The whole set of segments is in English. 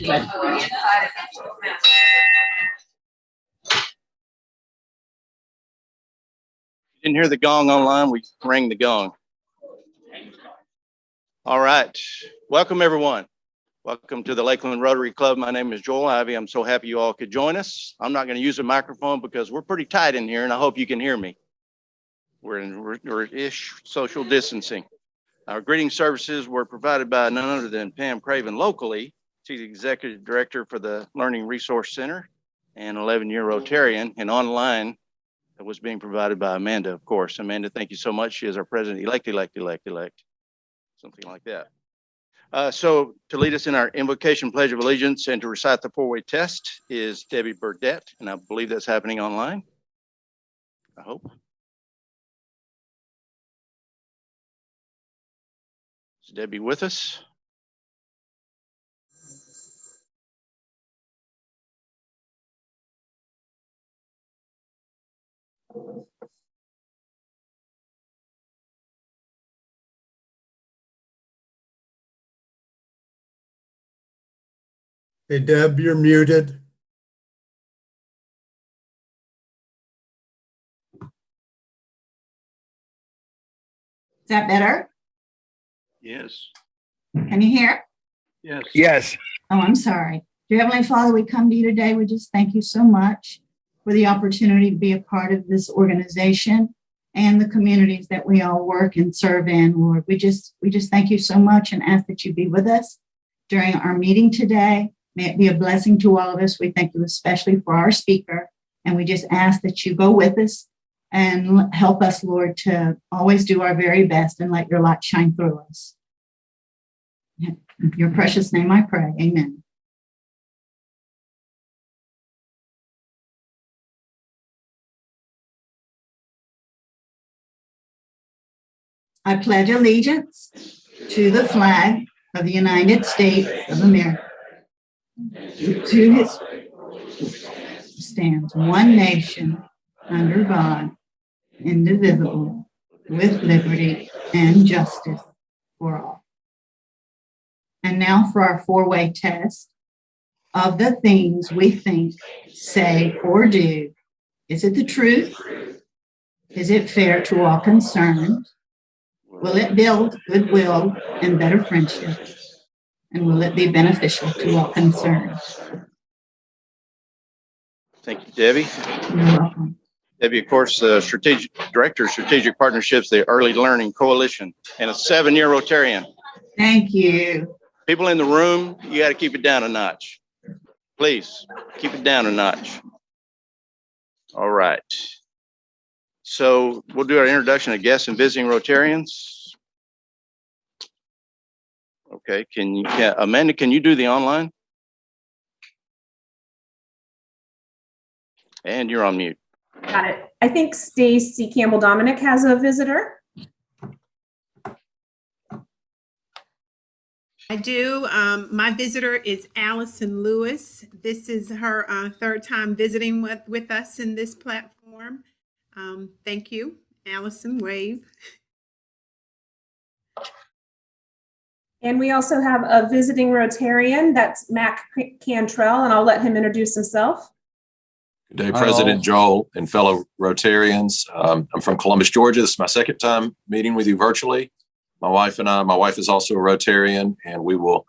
Didn't hear the gong online, we rang the gong. All right, welcome everyone. Welcome to the Lakeland Rotary Club. My name is Joel Ivy. I'm so happy you all could join us. I'm not going to use a microphone because we're pretty tight in here and I hope you can hear me. We're-ish social distancing. Our greeting services were provided by none other than Pam Craven locally. She's the Executive Director for the Learning Resource Center and 11-year Rotarian, and online that was being provided by Amanda, of course. Amanda, thank you so much. She is our President-elect, something like that. So to lead us in our invocation, pledge of allegiance, and to recite the four-way test is Debbie Burdette, and I believe that's happening online. I hope. Is Debbie with us? Hey, Deb, you're muted. Is that better? Yes. Can you hear? Yes. Yes. Oh, I'm sorry. Dear Heavenly Father, we come to you today. We just thank you so much for the opportunity to be a part of this organization and the communities that we all work and serve in, Lord. We just thank you so much and ask that you be with us during our meeting today. May it be a blessing to all of us. We thank you especially for our speaker, and we just ask that you go with us and help us, Lord, to always do our very best and let your light shine through us. In your precious name I pray, amen. I pledge allegiance to the flag of the United States of America, to his stands one nation under God, indivisible, with liberty and justice for all. And now for our four-way test. Of the things we think, say, or do, is it the truth? Is it fair to all concerned? Will it build goodwill and better friendships? And will it be beneficial to all concerned? Thank you, Debbie. You're welcome. Debbie, of course, Strategic Director of Strategic Partnerships, the Early Learning Coalition, and a 7-year Rotarian. Thank you. People in the room, you got to keep it down a notch. Please keep it down a notch. All right. So we'll do our introduction of guests and visiting Rotarians. Okay. Amanda, can you do the online? And you're on mute. Got it. I think Stacy Campbell Dominic has a visitor. I do. My visitor is Allison Lewis. This is her third time visiting with us in this platform. Thank you, Allison. Wave. And we also have a visiting Rotarian. That's Mac Cantrell, and I'll let him introduce himself. Good day, President Joel and fellow Rotarians. I'm from Columbus, Georgia. This is my second time meeting with you virtually. My wife is also a Rotarian, and we will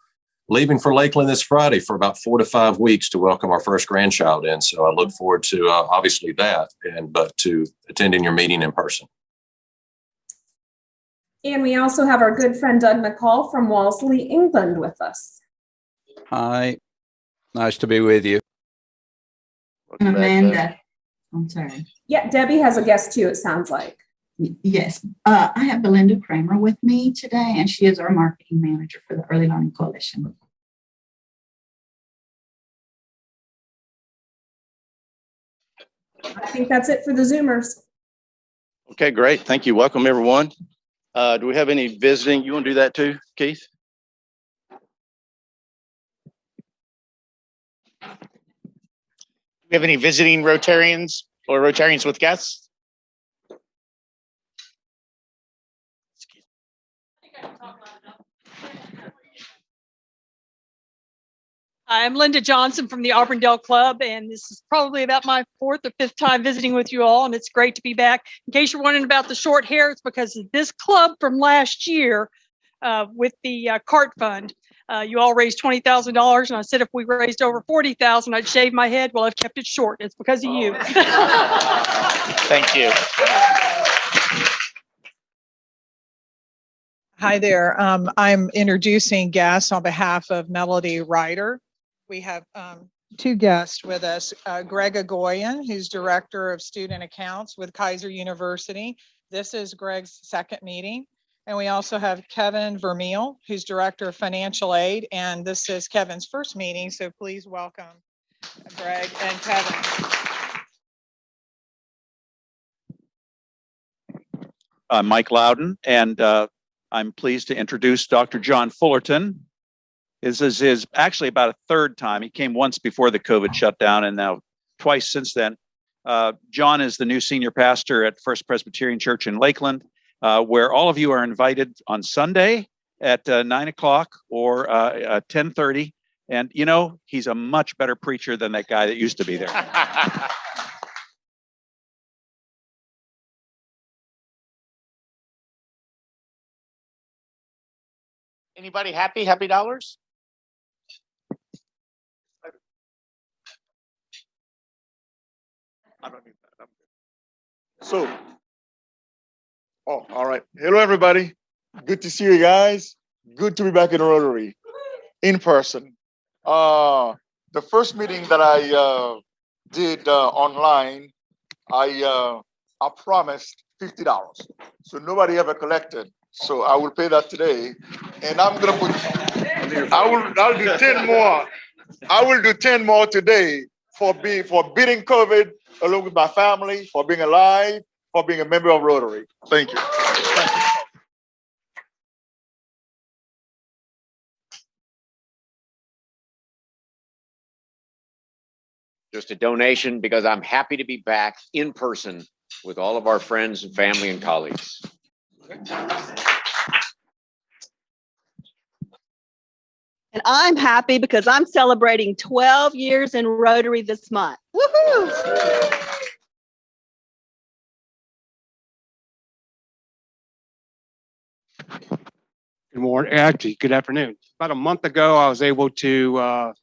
leaving for Lakeland this Friday for about 4 to 5 weeks to welcome our first grandchild in. So I look forward to obviously that, but to attending your meeting in person. And we also have our good friend Doug McCall from Walsley, England with us. Hi, nice to be with you. And Amanda, I'm sorry. Yeah, Debbie has a guest too, it sounds like. Yes, I have Belinda Kramer with me today, and she is our marketing manager for the Early Learning Coalition. I think that's it for the Zoomers. Okay, great. Thank you. Welcome, everyone. Do we have any visiting? You want to do that too, Keith? Do we have any visiting Rotarians or Rotarians with guests? I'm Linda Johnson from the Auburndale Club, and this is probably about my 4th or 5th time visiting with you all, and it's great to be back. In case you're wondering about the short hair, it's because of this club from last year with the CART fund. You all raised $20,000, and I said if we raised over $40,000, I'd shave my head. Well, I've kept it short. It's because of you. Thank you. Hi there. I'm introducing guests on behalf of Melody Ryder. We have 2 guests with us, Greg Agoyan, who's Director of Student Accounts with Kaiser University. This is Greg's 2nd meeting. And we also have Kevin Vermeil, who's Director of Financial Aid. And this is Kevin's 1st meeting. So please welcome Greg and Kevin. I'm Mike Loudon, and I'm pleased to introduce Dr. John Fullerton. This is his actually about a 3rd time. He came once before the COVID shutdown and now twice since then. John is the new senior pastor at First Presbyterian Church in Lakeland, where all of you are invited on Sunday at 9 o'clock or 10:30. And you know, he's a much better preacher than that guy that used to be there. Anybody happy? Happy dollars? I don't need that. I'm good. So, all right. Hello, everybody. Good to see you guys. Good to be back in Rotary in person. The first meeting that I did online, I promised $50. So nobody ever collected. So I will pay that today, and I'm gonna put. I'll do 10 more. I will do 10 more today for beating COVID along with my family, for being alive, for being a member of Rotary. Thank you. Just a donation because I'm happy to be back in person with all of our friends and family and colleagues. And I'm happy because I'm celebrating 12 years in Rotary this month. Woohoo! Good morning, actually, good afternoon. About a month ago, I was able to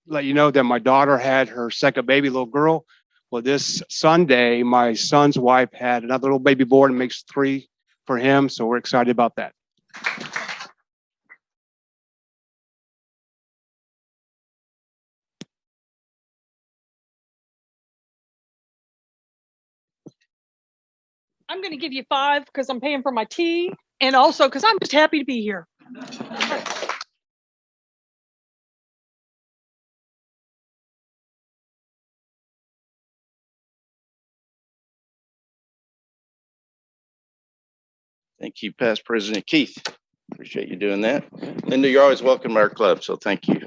let you know that my daughter had her 2nd baby, little girl. Well, this Sunday, my son's wife had another little baby boy and makes 3 for him. So we're excited about that. I'm going to give you 5 because I'm paying for my tea, and also because I'm just happy to be here. Thank you, Past President Keith. Appreciate you doing that. Linda, you're always welcome to our club, so thank you.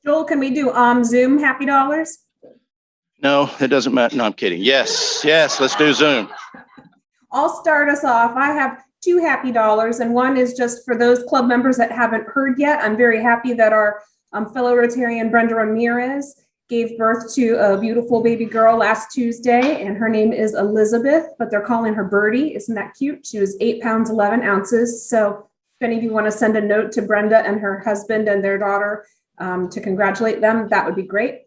Joel, can we do Zoom happy dollars? No, it doesn't matter. No, I'm kidding. Yes, let's do Zoom. I'll start us off. I have 2 happy dollars, and one is just for those club members that haven't heard yet. I'm very happy that our fellow Rotarian Brenda Ramirez gave birth to a beautiful baby girl last Tuesday, and her name is Elizabeth, but they're calling her Birdie. Isn't that cute? She was 8 pounds, 11 ounces. So if any of you want to send a note to Brenda and her husband and their daughter to congratulate them, that would be great.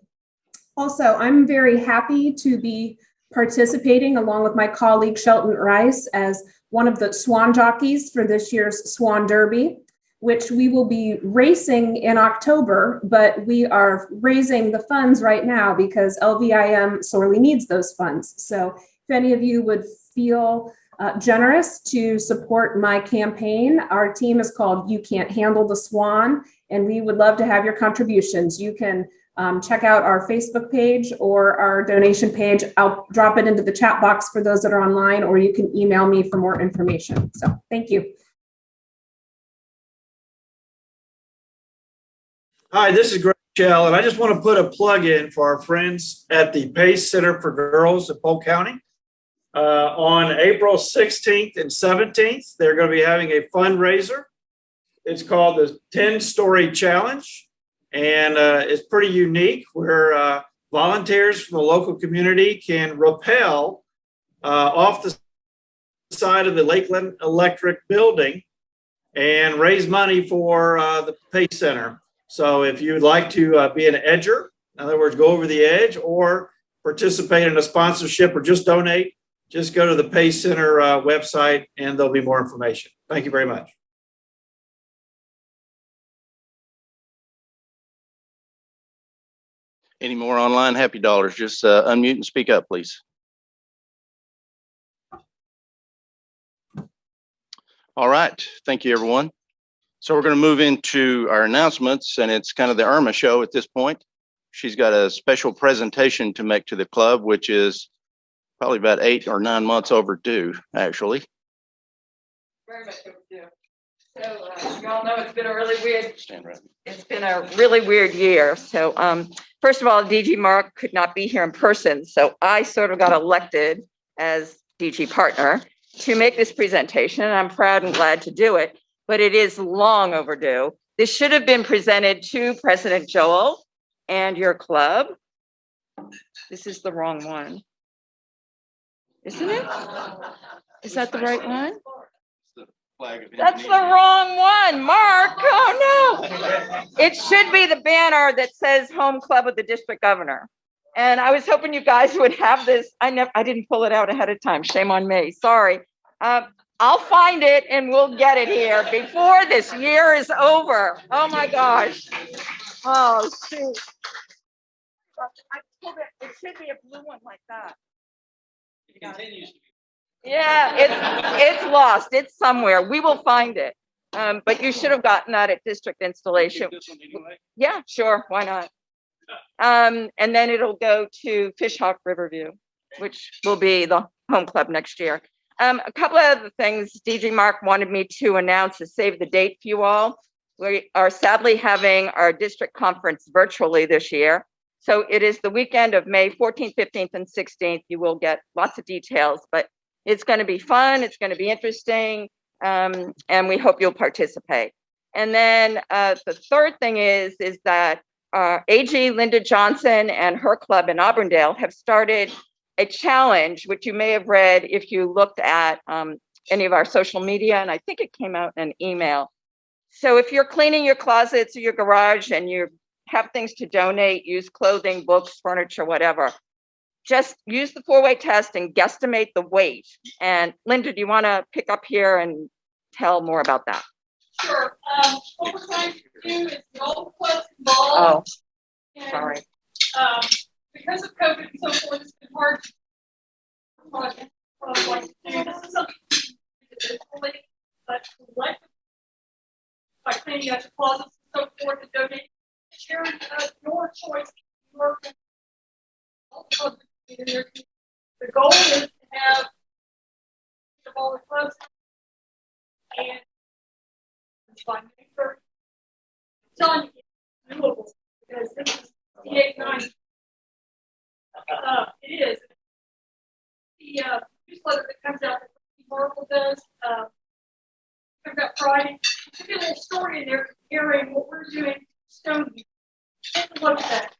Also, I'm very happy to be participating along with my colleague Shelton Rice as one of the swan jockeys for this year's Swan Derby, which we will be racing in October, but we are raising the funds right now because LVIM sorely needs those funds. So if any of you would feel generous to support my campaign, our team is called You Can't Handle the Swan, and we would love to have your contributions. You can check out our Facebook page or our donation page. I'll drop it into the chat box for those that are online, or you can email me for more information. So thank you. Hi, this is Greg Shell, and I just want to put a plug in for our friends at the Pace Center for Girls in Polk County. On April 16th and 17th, they're going to be having a fundraiser. It's called the 10-Story Challenge. And it's pretty unique where volunteers from the local community can rappel off the side of the Lakeland Electric building and raise money for the Pace Center. So if you'd like to be an edger, in other words, go over the edge or participate in a sponsorship or just donate, just go to the Pace Center website and there'll be more information. Thank you very much. Any more online happy dollars? Just unmute and speak up, please. All right. Thank you, everyone. So we're going to move into our announcements, and it's kind of the Irma show at this point. She's got a special presentation to make to the club, which is probably about 8 or 9 months overdue, actually. Very much overdue. So you all know it's been a really weird. It's been a really weird year. So first of all, DG Mark could not be here in person, so I sort of got elected as DG partner to make this presentation, and I'm proud and glad to do it. But it is long overdue. This should have been presented to President Joel and your club. This is the wrong one, isn't it? Is that the right one? That's the wrong one, Mark. Oh no. It should be the banner that says Home Club of the District Governor. And I was hoping you guys would have this. I didn't pull it out ahead of time. Shame on me. Sorry. I'll find it and we'll get it here before this year is over. Oh my gosh. Oh shoot. It should be a blue one like that. It continues to be. Yeah, it's lost. It's somewhere. We will find it. But you should have gotten that at district installation. Yeah, sure. Why not? And then it'll go to Fishhawk Riverview, which will be the home club next year. A couple of other things DG Mark wanted me to announce to save the date for you all. We are sadly having our district conference virtually this year. So it is the weekend of May 14th, 15th, and 16th. You will get lots of details, but it's going to be fun. It's going to be interesting. And we hope you'll participate. And then the third thing is that AG Linda Johnson and her club in Auburndale have started a challenge, which you may have read if you looked at any of our social media. And I think it came out in an email. So if you're cleaning your closets or your garage and you have things to donate, use clothing, books, furniture, whatever, just use the 4-way test and guesstimate the weight. And Linda, do you want to pick up here and tell more about that? Sure. What we're trying to do is the old clubs involved. Oh, sorry. Because of COVID and so forth, it's been hard to this is something individually, but collectively, by cleaning out your closets and so forth and donating, sharing your choice, your club. The goal is to have all the clubs and by May 30th. I'm telling you, it's doable because this is the 8-9. It is. The newsletter that comes out that Marvel does comes out Friday. There's a little story in there comparing what we're doing to Stonehenge. Take a look at that.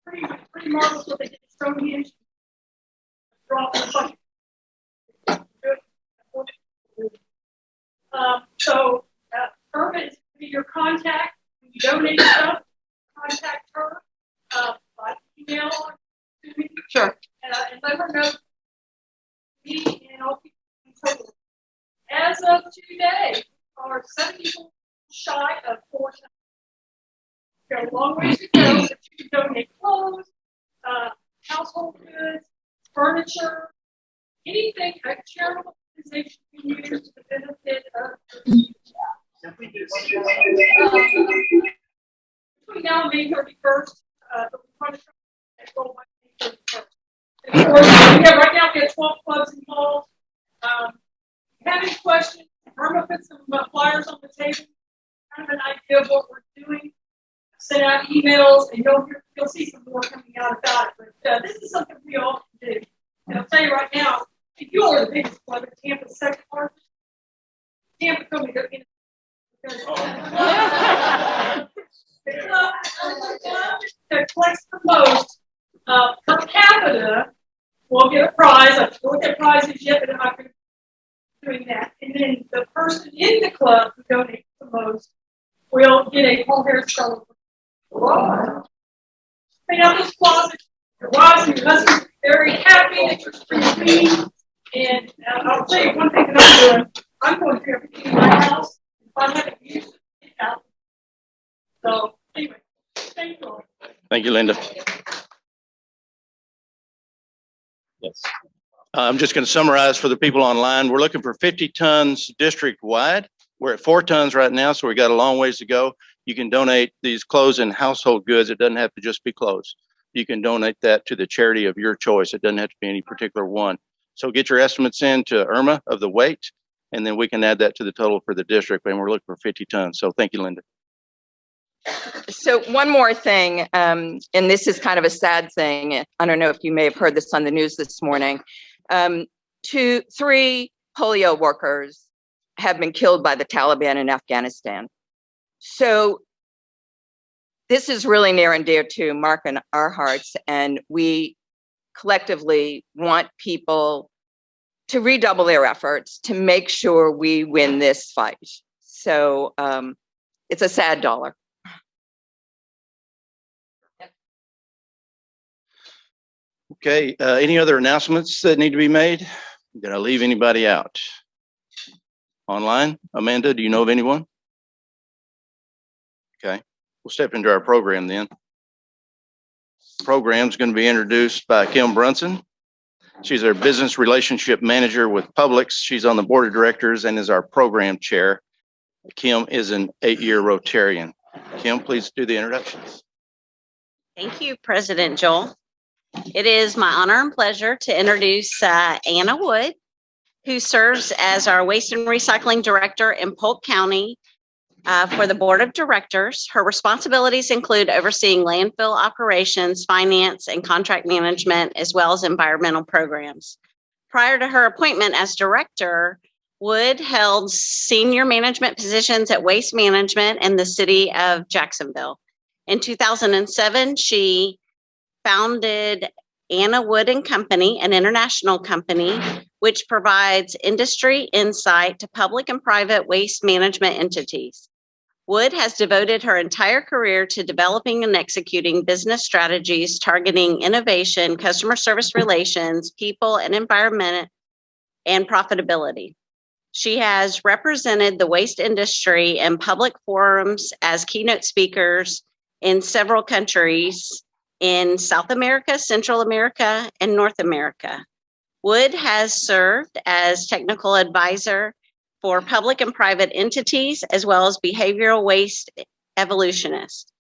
Pretty marvelous what they did at Stonehenge. Drop the bucket. So Irma is going to be your contact. When you donate stuff, contact her by email to me. Sure. And let her know me and all people in total. As of today, are 7 people shy of 4 times. Got a long ways to go, but you can donate clothes, household goods, furniture, anything a charitable organization can use to the benefit of the community. Between now and May 31st, the furniture goal by May 31st. And of course, right now we have 12 clubs involved. If you have any questions, Irma put some flyers on the table, kind of an idea of what we're doing. Send out emails, and you'll see some more coming out about it. But this is something we all can do. And I'll tell you right now, if you all are the biggest club in Tampa's second largest, Tampa told me they're in it. The club get a prize. I don't know what that prize is yet, but I'm not going to be doing that. And then the person in the club who donates the most will get a whole hair celebration. Clean out this closet. Your wives and your husbands are very happy that you're free. And I'll tell you one thing that I'm doing. I'm going through everything in my house. If I haven't used it, it's out. So anyway, thank you all. Thank you, Linda. Yes. I'm just going to summarize for the people online. We're looking for 50 tons district-wide. We're at 4 tons right now, so we got a long ways to go. You can donate these clothes and household goods. It doesn't have to just be clothes. You can donate that to the charity of your choice. It doesn't have to be any particular one. So get your estimates in to Irma of the weight, and then we can add that to the total for the district, and we're looking for 50 tons. So thank you, Linda. So one more thing, and this is kind of a sad thing. I don't know if you may have heard this on the news this morning. 3 polio workers have been killed by the Taliban in Afghanistan. So this is really near and dear to Mark and our hearts, and we collectively want people to redouble their efforts to make sure we win this fight. So it's a sad dollar. Okay, any other announcements that need to be made? Did I leave anybody out? Online? Amanda, do you know of anyone? Okay, we'll step into our program then. Program's going to be introduced by Kim Brunson. She's our business relationship manager with Publix. She's on the board of directors and is our program chair. Kim is an 8-year Rotarian. Kim, please do the introductions. Thank you, President Joel. It is my honor and pleasure to introduce Anna Wood, who serves as our Waste and Recycling Director in Polk County for the Board of Directors. Her responsibilities include overseeing landfill operations, finance, and contract management, as well as environmental programs. Prior to her appointment as director, Wood held senior management positions at Waste Management in the city of Jacksonville. In 2007, she founded Anna Wood and Company, an international company, which provides industry insight to public and private waste management entities. Wood has devoted her entire career to developing and executing business strategies targeting innovation, customer service relations, people and environment, and profitability. She has represented the waste industry in public forums as keynote speakers in several countries in South America, Central America, and North America. Wood has served as technical advisor for public and private entities, as well as behavioral waste evolutionist.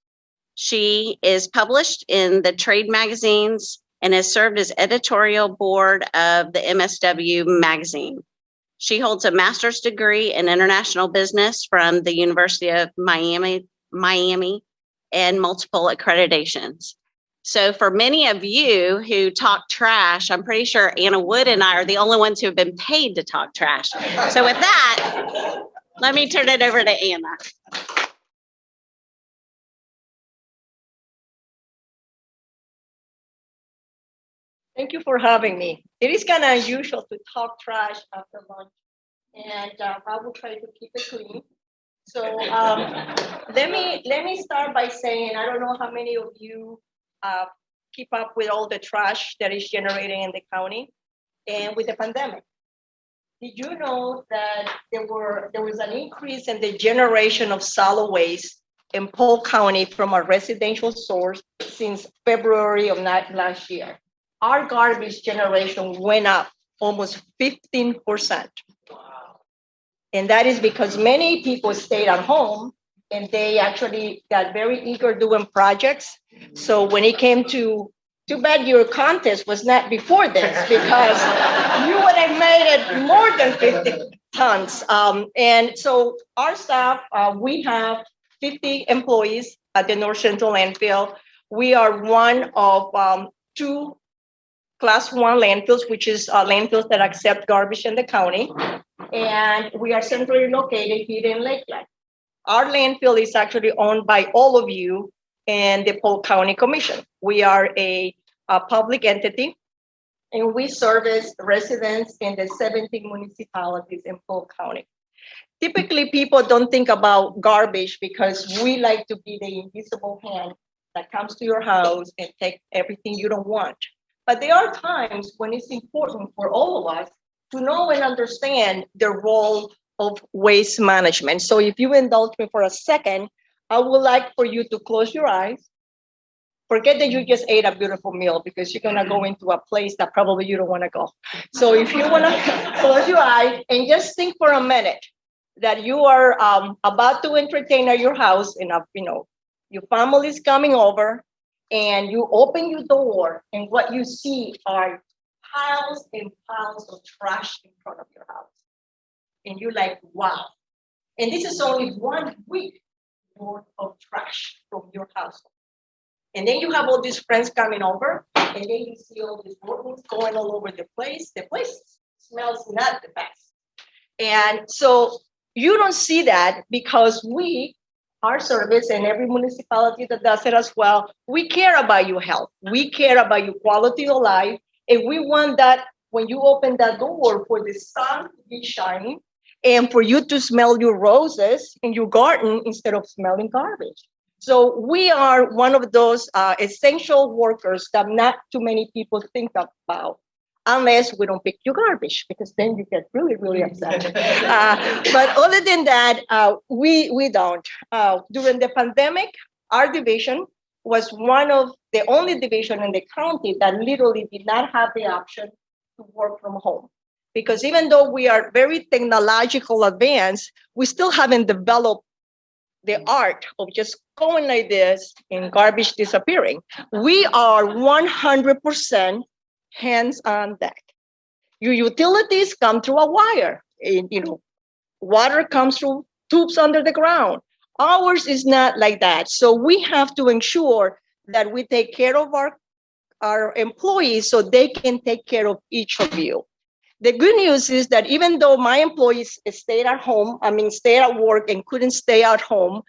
She is published in the trade magazines and has served as editorial board of the MSW magazine. She holds a master's degree in international business from the University of Miami, and multiple accreditations. So for many of you who talk trash, I'm pretty sure Anna Wood and I are the only ones who have been paid to talk trash. So with that, let me turn it over to Anna. Thank you for having me. It is kind of unusual to talk trash after lunch, and I will try to keep it clean. So let me start by saying, I don't know how many of you keep up with all the trash that is generated in the county and with the pandemic. Did you know that there was an increase in the generation of solid waste in Polk County from a residential source since February of last year? Our garbage generation went up almost 15%. And that is because many people stayed at home and they actually got very eager doing projects. So when it came to, too bad your contest was not before this, because you would have made it more than 50 tons. And so our staff, we have 50 employees at the North Central landfill. We are one of 2 Class 1 landfills, which is landfills that accept garbage in the county. And we are centrally located here in Lakeland. Our landfill is actually owned by all of you and the Polk County Commission. We are a public entity. and we service residents in the 17 municipalities in Polk County. Typically, people don't think about garbage because we like to be the invisible hand that comes to your house and take everything you don't want. But there are times when it's important for all of us to know and understand the role of waste management. So if you indulge me for a second, I would like for you to close your eyes. Forget that you just ate a beautiful meal because you're gonna go into a place that probably you don't wanna go. So if you wanna close your eyes and just think for a minute that you are about to entertain at your house and your family is coming over and you open your door and what you see are piles and piles of trash in front of your house. And you're like, wow. And this is only 1 week worth of trash from your household. And then you have all these friends coming over, and then you see all these rodents going all over the place. The place smells not the best. And so you don't see that because our service and every municipality that does it as well, we care about your health. We care about your quality of life. And we want that when you open that door for the sun to be shining and for you to smell your roses in your garden instead of smelling garbage. So we are one of those essential workers that not too many people think about, unless we don't pick your garbage, because then you get really, really upset. But other than that, we don't. During the pandemic, our division was one of the only division in the county that literally did not have the option to work from home. Because even though we are very technological advanced, we still haven't developed the art of just going like this and garbage disappearing. We are 100% hands on deck. Your utilities come through a wire. And, water comes through tubes under the ground. Ours is not like that. So we have to ensure that we take care of our employees so they can take care of each of you. The good news is that even though my employees stayed at work and couldn't stay at home,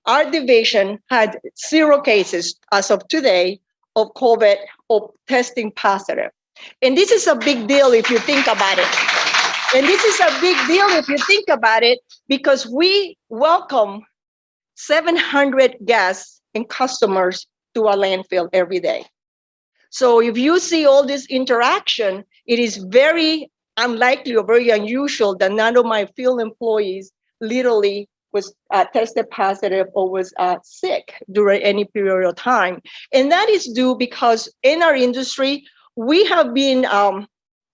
our division had 0 cases as of today of COVID or testing positive. And this is a big deal if you think about it. And this is a big deal if you think about it, because we welcome 700 guests and customers to our landfill every day. So if you see all this interaction, it is very unlikely or very unusual that none of my field employees literally was tested positive or was sick during any period of time. And that is due because in our industry, we have been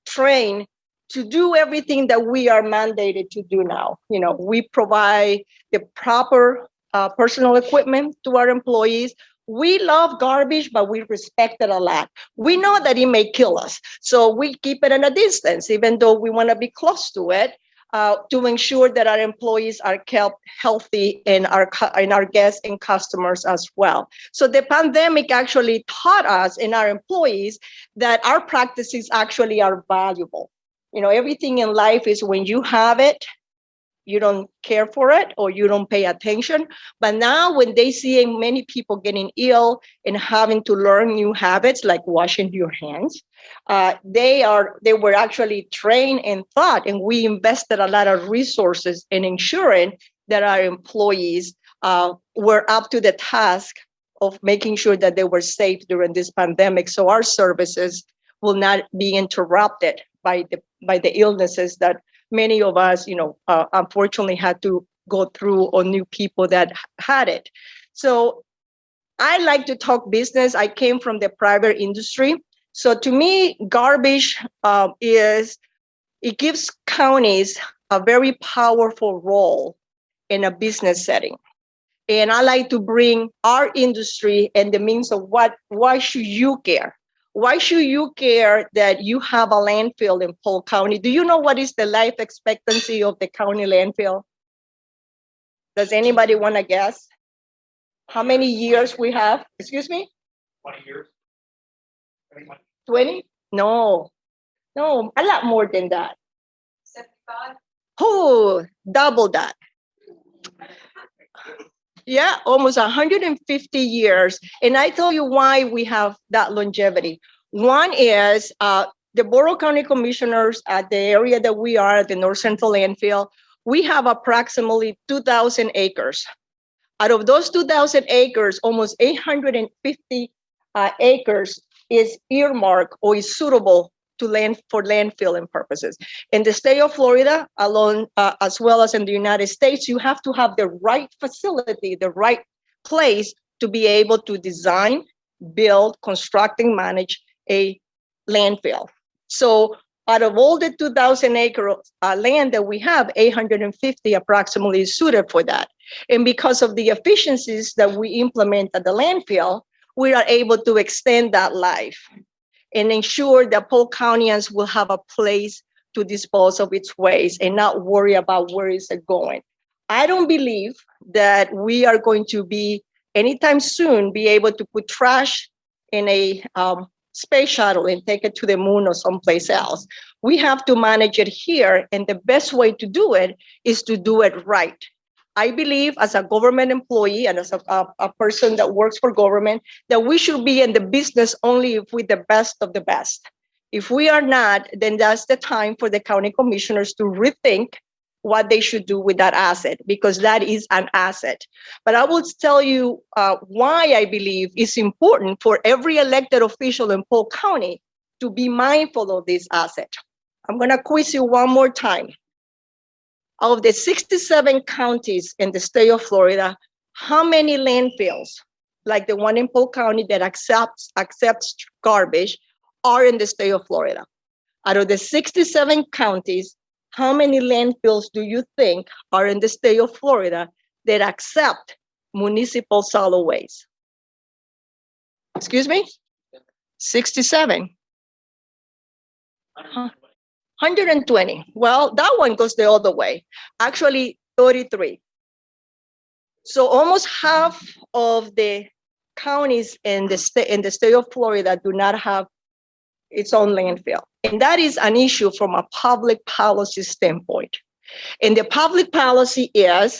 trained to do everything that we are mandated to do now. We provide the proper personal equipment to our employees. We love garbage, but we respect it a lot. We know that it may kill us, so we keep it at a distance, even though we want to be close to it, to ensure that our employees are kept healthy and our guests and customers as well. So the pandemic actually taught us and our employees that our practices actually are valuable. Everything in life is when you have it, you don't care for it or you don't pay attention. But now when they see many people getting ill and having to learn new habits like washing your hands, they were actually trained and taught, and we invested a lot of resources in ensuring that our employees were up to the task of making sure that they were safe during this pandemic. So our services will not be interrupted by the illnesses that many of us, unfortunately had to go through, or new people that had it. So I like to talk business. I came from the private industry. So to me, garbage it gives counties a very powerful role in a business setting. And I like to bring our industry and the means of why should you care? Why should you care that you have a landfill in Polk County? Do you know what is the life expectancy of the county landfill? Does anybody want to guess? How many years we have? Excuse me? 20 years. 20? No, a lot more than that. 75? Oh, double that. Yeah, almost 150 years. And I tell you why we have that longevity. One is the Borough County Commissioners at the area that we are at the North Central Landfill. We have approximately 2,000 acres. Out of those 2,000 acres, almost 850 acres is earmarked or is suitable to for landfilling purposes. In the state of Florida, alone, as well as in the United States, you have to have the right facility, the right place to be able to design, build, construct, and manage a landfill. So out of all the 2,000 acre land that we have, 850 approximately is suited for that. And because of the efficiencies that we implement at the landfill, we are able to extend that life and ensure that Polk Countyans will have a place to dispose of its waste and not worry about where is it going. I don't believe that we are going to be anytime soon be able to put trash in a space shuttle and take it to the moon or someplace else. We have to manage it here, and the best way to do it is to do it right. I believe as a government employee and as a person that works for government, that we should be in the business only if we're the best of the best. If we are not, then that's the time for the county commissioners to rethink what they should do with that asset, because that is an asset. But I will tell you why I believe it's important for every elected official in Polk County to be mindful of this asset. I'm going to quiz you one more time. Of the 67 counties in the state of Florida, how many landfills, like the one in Polk County that accepts garbage, are in the state of Florida? Out of the 67 counties, how many landfills do you think are in the state of Florida that accept municipal solid waste? Excuse me? 67. 120. Well, that one goes the other way. Actually, 33. So almost half of the counties in the state of Florida do not have its own landfill. And that is an issue from a public policy standpoint. And the public policy is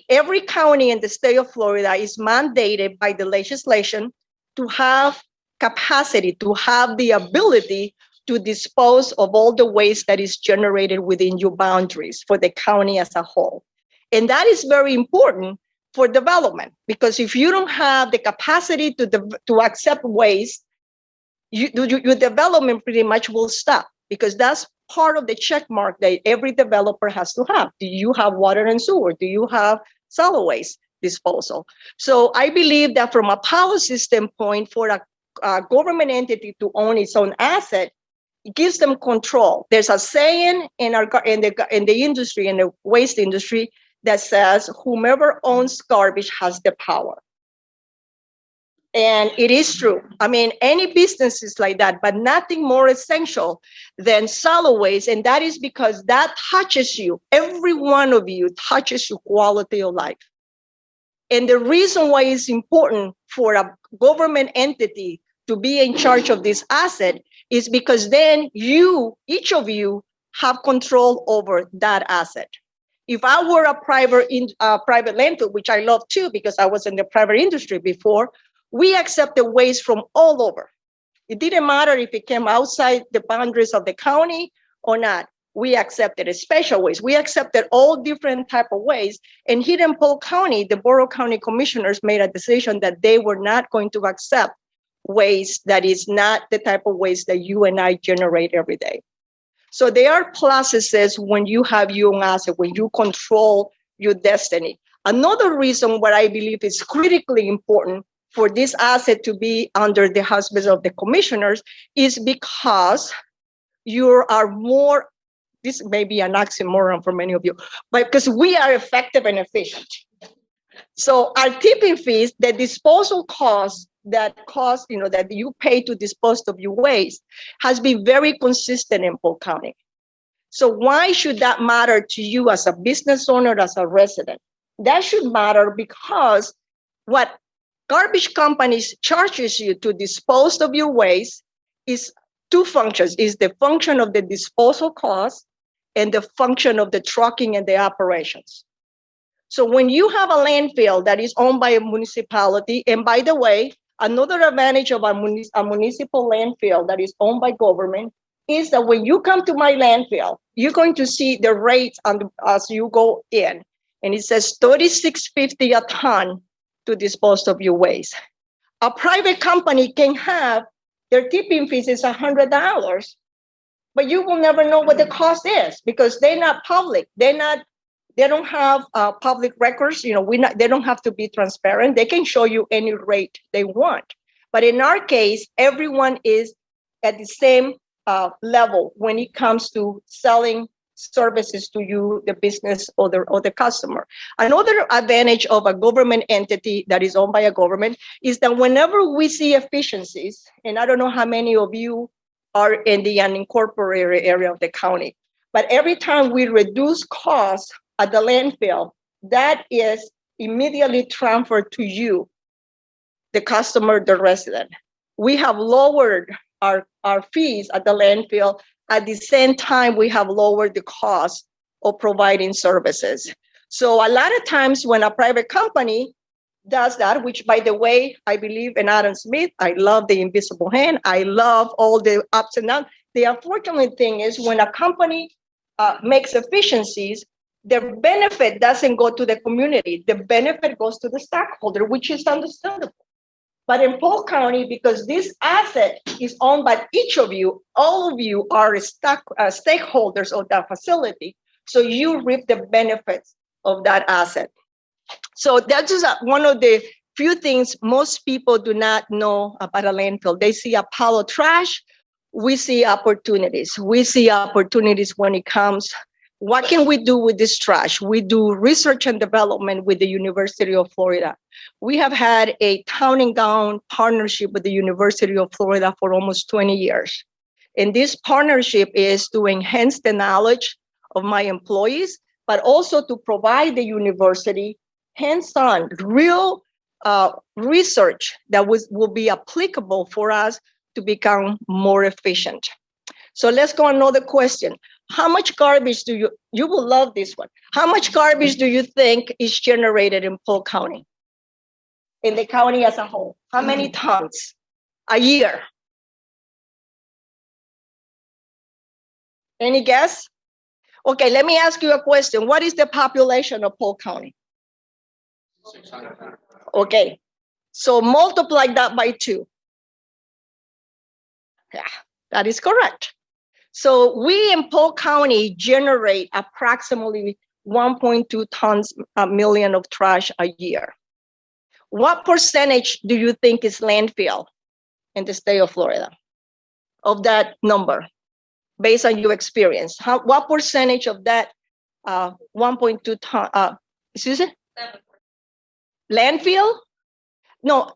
every county in the state of Florida is mandated by the legislation to have capacity, to have the ability to dispose of all the waste that is generated within your boundaries for the county as a whole. And that is very important for development, because if you don't have the capacity to accept waste, your development pretty much will stop, because that's part of the check mark that every developer has to have. Do you have water and sewer? Do you have solid waste disposal? So I believe that from a policy standpoint, for a government entity to own its own asset, it gives them control. There's a saying in the industry, in the waste industry, that says whomever owns garbage has the power. And it is true. I mean, any business is like that, but nothing more essential than solid waste. And that is because that touches you. Every one of you touches your quality of life. And the reason why it's important for a government entity to be in charge of this asset is because then each of you have control over that asset. If I were a private landfill, which I love too, because I was in the private industry before, we accepted waste from all over. It didn't matter if it came outside the boundaries of the county or not. We accepted a special waste. We accepted all different type of waste. And here in Polk County, the Borough County Commissioners made a decision that they were not going to accept waste that is not the type of waste that you and I generate every day. So there are processes when you have your own asset, when you control your destiny. Another reason what I believe is critically important for this asset to be under the auspices of the commissioners is because you are more, this may be an oxymoron for many of you, but because we are effective and efficient. So our tipping fees, the disposal costs that you pay to dispose of your waste, has been very consistent in Polk County. So why should that matter to you as a business owner, as a resident? That should matter because what garbage companies charges you to dispose of your waste is two functions: is the function of the disposal cost and the function of the trucking and the operations. So when you have a landfill that is owned by a municipality, and by the way, Another advantage of a municipal landfill that is owned by government is that when you come to my landfill, you're going to see the rates as you go in. And it says $36.50 a ton to dispose of your waste. A private company can have their tipping fees is $100, but you will never know what the cost is because they're not public. They don't have public records. They don't have to be transparent. They can show you any rate they want. But in our case, everyone is at the same level when it comes to selling services to you, the business or the customer. Another advantage of a government entity that is owned by a government is that whenever we see efficiencies, and I don't know how many of you are in the unincorporated area of the county, but every time we reduce costs at the landfill, that is immediately transferred to you, the customer, the resident. We have lowered our fees at the landfill. At the same time, we have lowered the cost of providing services. So a lot of times when a private company does that, which by the way, I believe in Adam Smith, I love the invisible hand. I love all the ups and downs. The unfortunate thing is when a company makes efficiencies, the benefit doesn't go to the community. The benefit goes to the stockholder, which is understandable. But in Polk County, because this asset is owned by each of you, all of you are stakeholders of that facility. So you reap the benefits of that asset. So that's just one of the few things most people do not know about a landfill. They see a pile of trash. We see opportunities. We see opportunities when it comes. What can we do with this trash? We do research and development with the University of Florida. We have had a town and gown partnership with the University of Florida for almost 20 years. And this partnership is to enhance the knowledge of my employees, but also to provide the university hands-on, real research that will be applicable for us to become more efficient. So let's go another question. How much garbage you will love this one. How much garbage do you think is generated in Polk County? In the county as a whole? How many tons a year? Any guess? Okay, let me ask you a question. What is the population of Polk County? 600. Okay, so multiply that by 2. Yeah, that is correct. So we in Polk County generate approximately 1.2 tons a million of trash a year. What percentage do you think is landfill in the state of Florida of that number, based on your experience? What percentage of that 1.2 ton, excuse me? Landfill? No.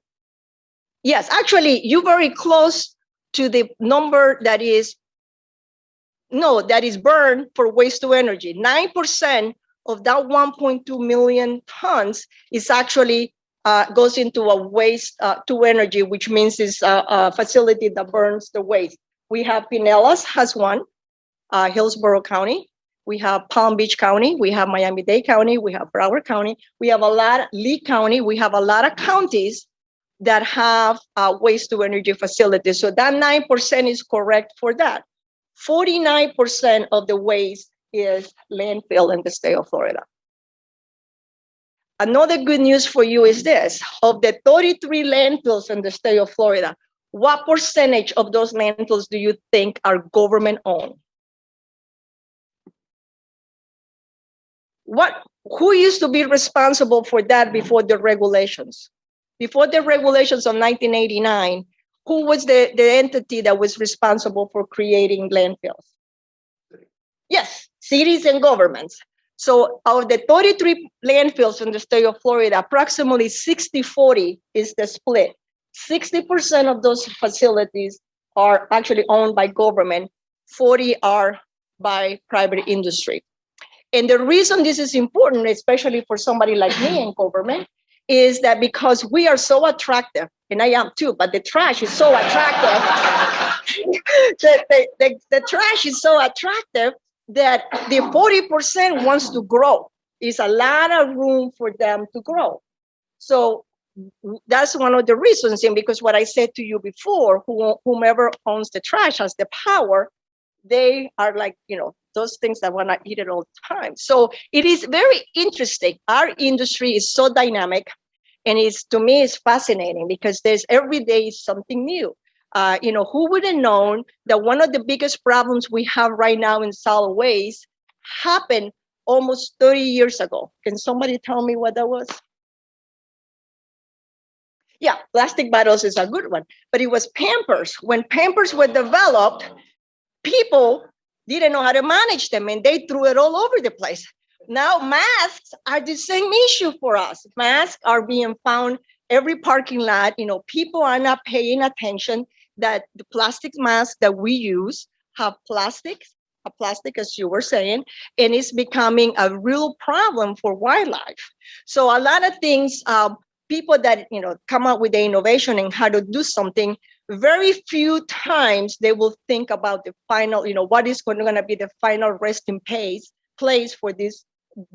Yes, actually, you're very close to the number that is burned for waste to energy. 9% of that 1.2 million tons is actually goes into a waste to energy, which means it's a facility that burns the waste. We have Pinellas has one, Hillsborough County. We have Palm Beach County. We have Miami-Dade County. We have Broward County. We have Lee County. We have a lot of counties that have waste to energy facilities. So that 9% is correct for that. 49% of the waste is landfill in the state of Florida. Another good news for you is this. Of the 33 landfills in the state of Florida, what percentage of those landfills do you think are government owned? Who used to be responsible for that before the regulations? Before the regulations of 1989, who was the entity that was responsible for creating landfills? Yes, cities and governments. So of the 33 landfills in the state of Florida, approximately 60-40 is the split. 60% of those facilities are actually owned by government, 40 are by private industry. And the reason this is important, especially for somebody like me in government, is that because we are so attractive, and I am too, but the trash is so attractive. the trash is so attractive that the 40% wants to grow. There's a lot of room for them to grow. So that's one of the reasons. And because what I said to you before, whomever owns the trash has the power. They are like, those things that want to eat it all the time. So it is very interesting. Our industry is so dynamic, and to me, it's fascinating because there's every day something new. Who would have known that one of the biggest problems we have right now in solid waste happened almost 30 years ago? Can somebody tell me what that was? Yeah, plastic bottles is a good one, but it was Pampers. When Pampers were developed, people didn't know how to manage them, and they threw it all over the place. Now masks are the same issue for us. Masks are being found every parking lot. People are not paying attention that the plastic masks that we use have plastic, as you were saying, and it's becoming a real problem for wildlife. So a lot of things, people that come up with the innovation and how to do something, very few times they will think about the final, what is going to be the final resting place for this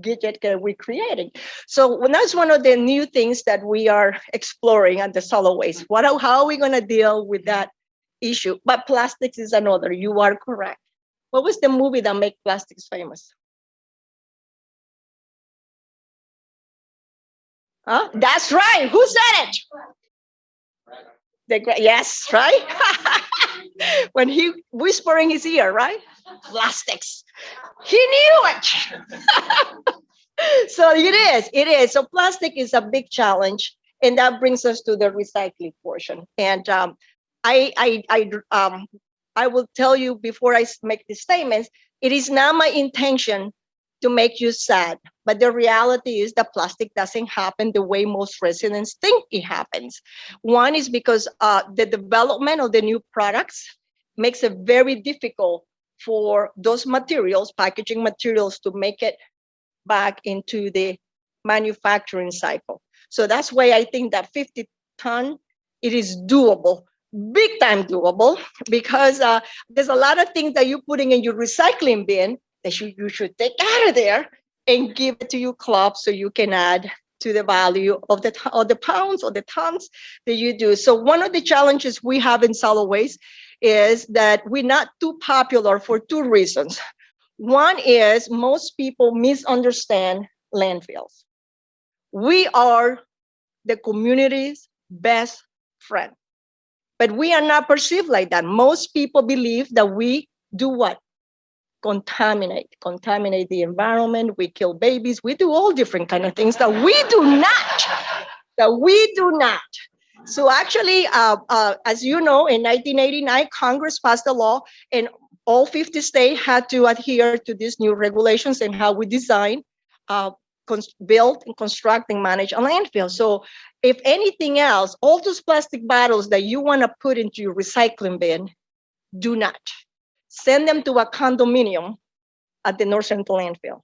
gadget that we're creating. So that's one of the new things that we are exploring at the solid waste. How are we going to deal with that issue? But plastics is another. You are correct. What was the movie that made plastics famous? Huh? That's right. Who said it? Yes, right? When he whispered in his ear, right? Plastics. He knew it. So it is. So plastic is a big challenge, and that brings us to the recycling portion. And I will tell you before I make the statements, it is not my intention to make you sad, but the reality is that plastic doesn't happen the way most residents think it happens. One is because the development of the new products makes it very difficult for those materials, packaging materials, to make it back into the manufacturing cycle. So that's why I think that 50 ton, it is doable, big time doable, because there's a lot of things that you're putting in your recycling bin that you should take out of there and give it to your club so you can add to the value of the pounds or the tons that you do. So one of the challenges we have in solid waste is that we're not too popular for two reasons. One is most people misunderstand landfills. We are the community's best friend, but we are not perceived like that. Most people believe that we do what? Contaminate the environment. We kill babies. We do all different kind of things that we do not. So actually, as you know, in 1989, Congress passed a law, and all 50 states had to adhere to these new regulations and how we design, build, and construct and manage a landfill. So if anything else, all those plastic bottles that you want to put into your recycling bin, do not. Send them to a condominium at the North Central landfill,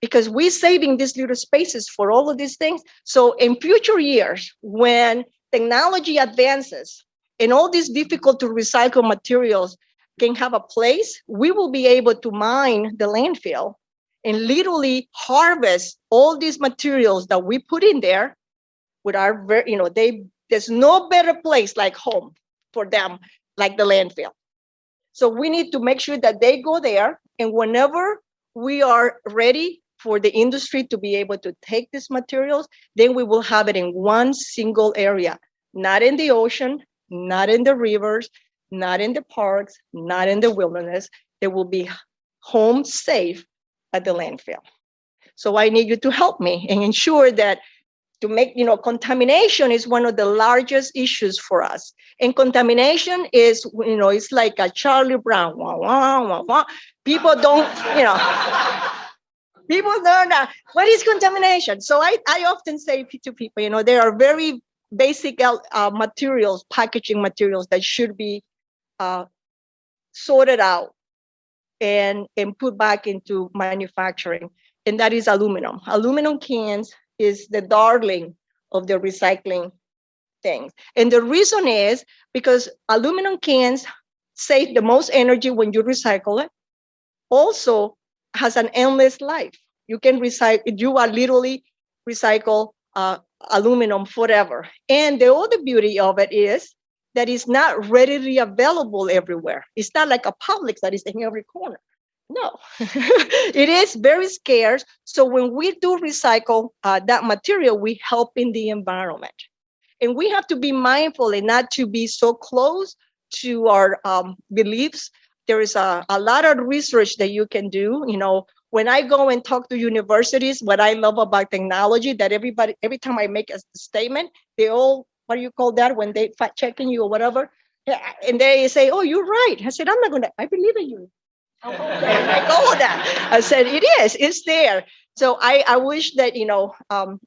because we're saving these little spaces for all of these things. So in future years, when technology advances and all these difficult to recycle materials can have a place, we will be able to mine the landfill and literally harvest all these materials that we put in there with our, there's no better place like home for them, like the landfill. So we need to make sure that they go there, and whenever we are ready for the industry to be able to take these materials, then we will have it in one single area, not in the ocean, not in the rivers, not in the parks, not in the wilderness. It will be home safe at the landfill. So I need you to help me and ensure that to make, contamination is one of the largest issues for us. And contamination is, it's like a Charlie Brown. Wah, wah, wah, wah. People don't, people don't know what is contamination. So I often say to people, there are very basic materials, packaging materials that should be sorted out and put back into manufacturing. And that is aluminum. Aluminum cans is the darling of the recycling things. And the reason is because aluminum cans save the most energy when you recycle it. Also has an endless life. You can recycle, you are literally recycle aluminum forever. And the other beauty of it is that it's not readily available everywhere. It's not like a Publix that is in every corner. No, it is very scarce. So when we do recycle that material, we help in the environment. And we have to be mindful and not to be so close to our beliefs. There is a lot of research that you can do. You know, when I go and talk to universities, what I love about technology, that everybody, every time I make a statement, they all, what do you call that, when they fact checking you or whatever, and they say, oh, you're right. I said, I'm not gonna, I believe in you. I go with that. I said, it's there. So I wish that, you know,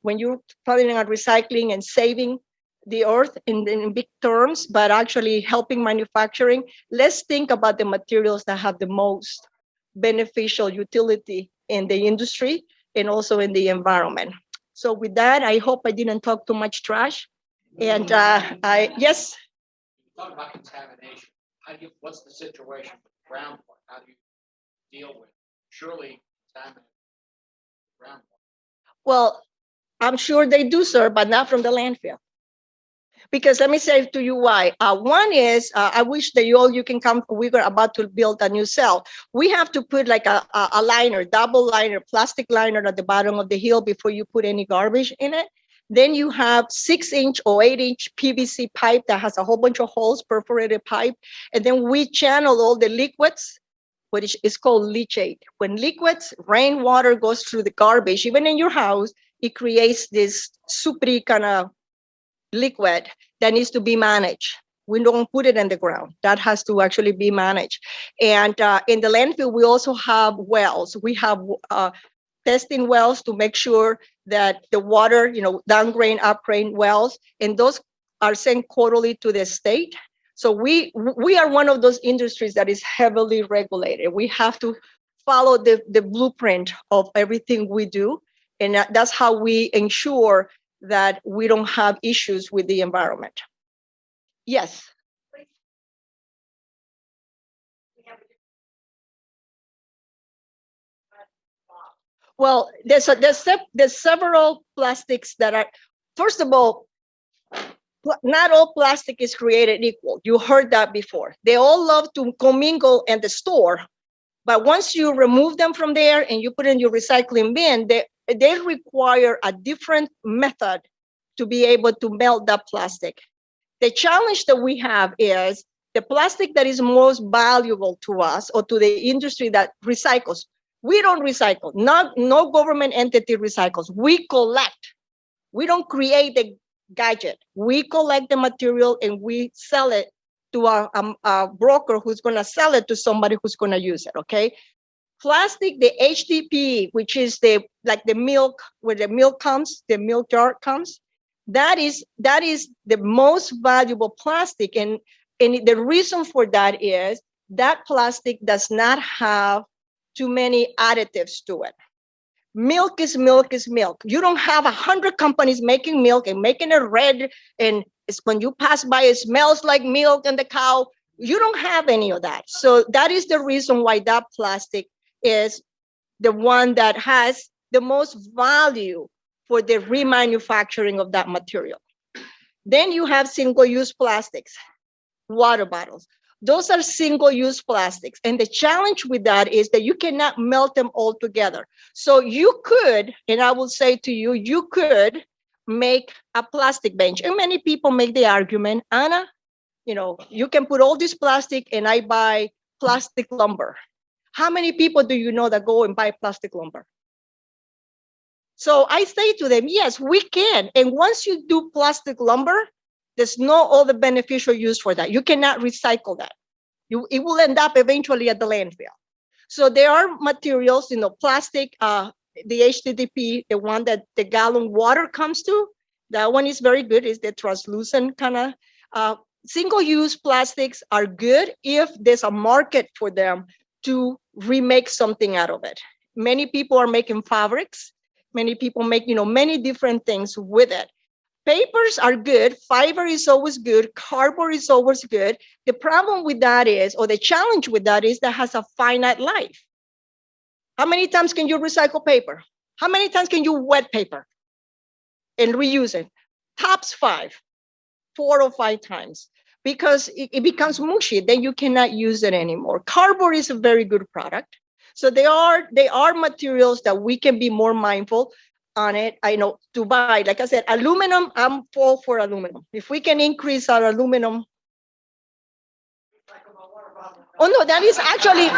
when you're planning on recycling and saving the earth in big terms, but actually helping manufacturing, let's think about the materials that have the most beneficial utility in the industry and also in the environment. So with that, I hope I didn't talk too much trash. And yes. Talk about contamination. What's the situation with groundwater? How do you deal with surely contaminated groundwater? Well, I'm sure they do, sir, but not from the landfill. Because let me say to you why. One is, I wish that you can come, we were about to build a new cell. We have to put like a liner, double liner, plastic liner at the bottom of the hill before you put any garbage in it. Then you have 6-inch or 8-inch PVC pipe that has a whole bunch of holes, perforated pipe. And then we channel all the liquids, which is called leachate. When liquids, rainwater goes through the garbage, even in your house, it creates this soupy kind of liquid that needs to be managed. We don't put it in the ground. That has to actually be managed. And in the landfill, we also have wells. We have testing wells to make sure that the water, you know, down drain, up drain wells, and those are sent quarterly to the state. So we are one of those industries that is heavily regulated. We have to follow the blueprint of everything we do. And that's how we ensure that we don't have issues with the environment. Yes. Well, there's several plastics that are, first of all, not all plastic is created equal. You heard that before. They all love to commingle in the store, but once you remove them from there and you put in your recycling bin, they require a different method to be able to melt that plastic. The challenge that we have is the plastic that is most valuable to us or to the industry that recycles. We don't recycle. No government entity recycles. We collect. We don't create the gadget. We collect the material and we sell it to a broker who's going to sell it to somebody who's going to use it. Okay. Plastic, the HDPE, which is the milk, where the milk comes, the milk jar comes. That is the most valuable plastic. And the reason for that is that plastic does not have too many additives to it. Milk is milk is milk. You don't have 100 companies making milk and making it red. And it's when you pass by, it smells like milk and the cow. You don't have any of that. So that is the reason why that plastic is the one that has the most value for the remanufacturing of that material. Then you have single-use plastics, water bottles. Those are single-use plastics. And the challenge with that is that you cannot melt them all together. So you could, and I will say to you, you could make a plastic bench. And many people make the argument, Anna, you know, you can put all this plastic and I buy plastic lumber. How many people do you know that go and buy plastic lumber? So I say to them, yes, we can. And once you do plastic lumber, there's no other beneficial use for that. You cannot recycle that. It will end up eventually at the landfill. So there are materials, you know, plastic, the HDPE, the one that the gallon water comes to, that one is very good. It's the translucent kind of single-use plastics are good if there's a market for them to remake something out of it. Many people are making fabrics. Many people make, you know, many different things with it. Papers are good. Fiber is always good. Cardboard is always good. The problem with that is, or the challenge with that is that has a finite life. How many times can you recycle paper? How many times can you wet paper? and reuse it. Tops 5, 4 or 5 times, because it becomes mushy. Then you cannot use it anymore. Cardboard is a very good product. So they are materials that we can be more mindful on it. I know to buy, like I said, aluminum, I'm full for aluminum. If we can increase our aluminum. Oh no, that is actually,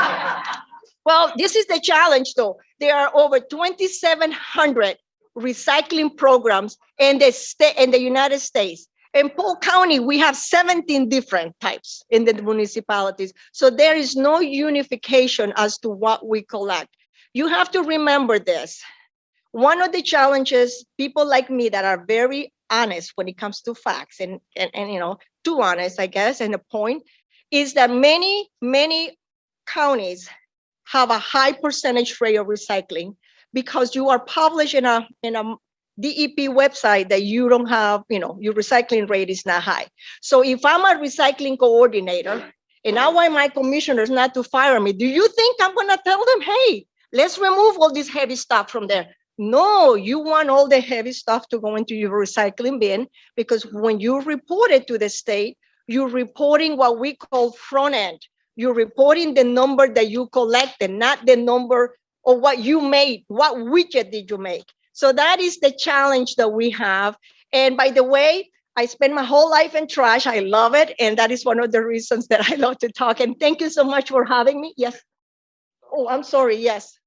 well, this is the challenge though. There are over 2,700 recycling programs in the United States. In Polk County, we have 17 different types in the municipalities. So there is no unification as to what we collect. You have to remember this. One of the challenges, people like me that are very honest when it comes to facts and you know, too honest, I guess, and the point is that many counties have a high percentage rate of recycling because you are published in a DEP website that you don't have, you know, your recycling rate is not high. So if I'm a recycling coordinator and I want my commissioners not to fire me, do you think I'm gonna tell them, hey, let's remove all this heavy stuff from there? No, you want all the heavy stuff to go into your recycling bin, because when you report it to the state, you're reporting what we call front end. You're reporting the number that you collected, not the number of what you made, what widget did you make. So that is the challenge that we have. And by the way, I spent my whole life in trash. I love it. And that is one of the reasons that I love to talk. And thank you so much for having me. Yes. Oh, I'm sorry. Yes.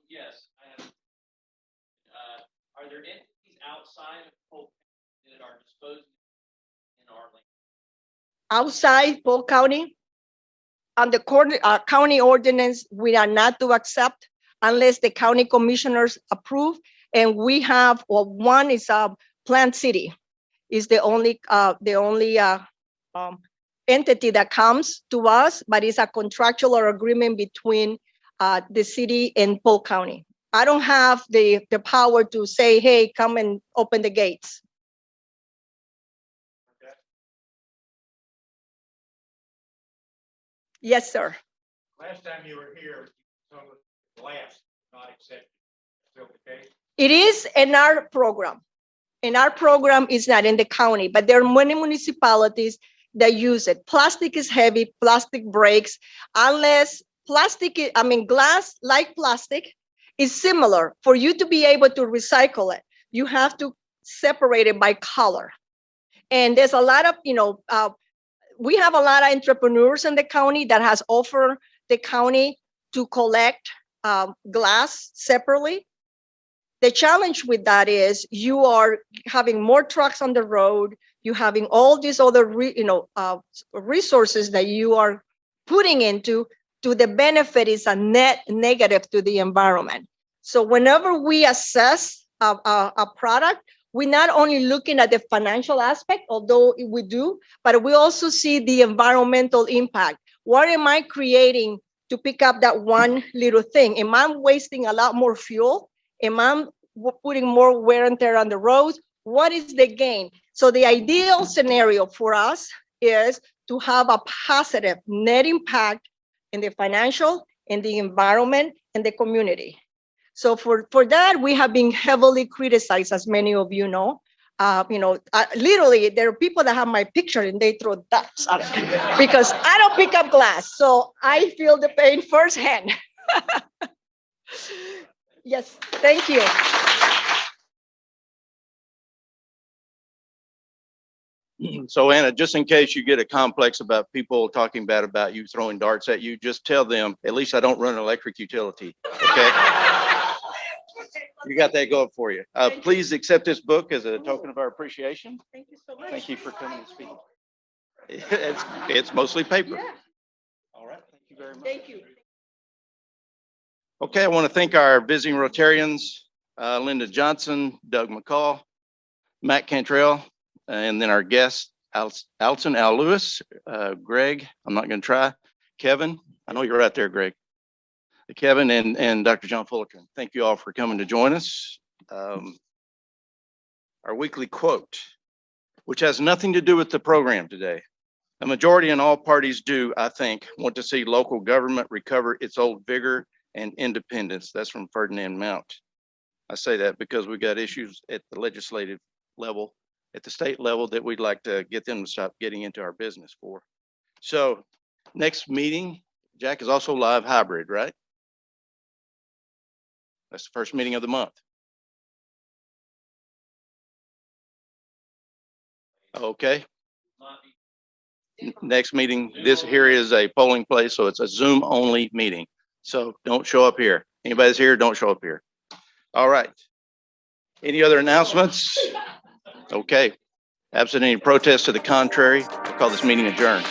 Yes, I have. Are there entities outside of Polk County that are disposing in Arlington? Outside Polk County, on the county ordinance, we are not to accept unless the county commissioners approve. And we have, well, one is Plant City is the only entity that comes to us, but it's a contractual agreement between the city and Polk County. I don't have the power to say, hey, come and open the gates. Okay. Yes, sir. Last time you were here, some of the glass not accepted. Still the case? It is in our program. And our program is not in the county, but there are many municipalities that use it. Plastic is heavy, plastic breaks, unless plastic, glass like plastic is similar. For you to be able to recycle it, you have to separate it by color. And there's a lot of, we have a lot of entrepreneurs in the county that has offered the county to collect glass separately. The challenge with that is you are having more trucks on the road. You're having all these other resources that you are putting into, to the benefit is a net negative to the environment. So whenever we assess a product, we're not only looking at the financial aspect, although we do, but we also see the environmental impact. What am I creating to pick up that one little thing? Am I wasting a lot more fuel? Am I putting more wear and tear on the roads? What is the gain? So the ideal scenario for us is to have a positive net impact in the financial, in the environment, and the community. So for that, we have been heavily criticized, as many of you know. Literally, there are people that have my picture and they throw darts at it because I don't pick up glass. So I feel the pain firsthand. Yes, thank you. So Anna, just in case you get a complex about people talking bad about you, throwing darts at you, just tell them, at least I don't run an electric utility, okay? You got that going for you. Please accept this book as a token of our appreciation. Thank you so much. Thank you for coming and speaking. It's mostly paper. Yeah. All right, thank you very much. Thank you. Okay, I want to thank our visiting Rotarians, Linda Johnson, Doug McCall, Matt Cantrell, and then our guest, Alton Al Lewis, Greg, I'm not going to try, Kevin, I know you're right there, Greg, Kevin, and Dr. John Fullerton. Thank you all for coming to join us. Our weekly quote, which has nothing to do with the program today. A majority in all parties do, I think, want to see local government recover its old vigor and independence. That's from Ferdinand Mount. I say that because we got issues at the legislative level, at the state level, that we'd like to get them to stop getting into our business for. So next meeting, Jack, is also live hybrid, right? That's the first meeting of the month. Okay. Next meeting, this here is a polling place, so it's a Zoom only meeting. So don't show up here. Anybody that's here, don't show up here. All right. Any other announcements? Okay. Absent any protest to the contrary, I call this meeting adjourned.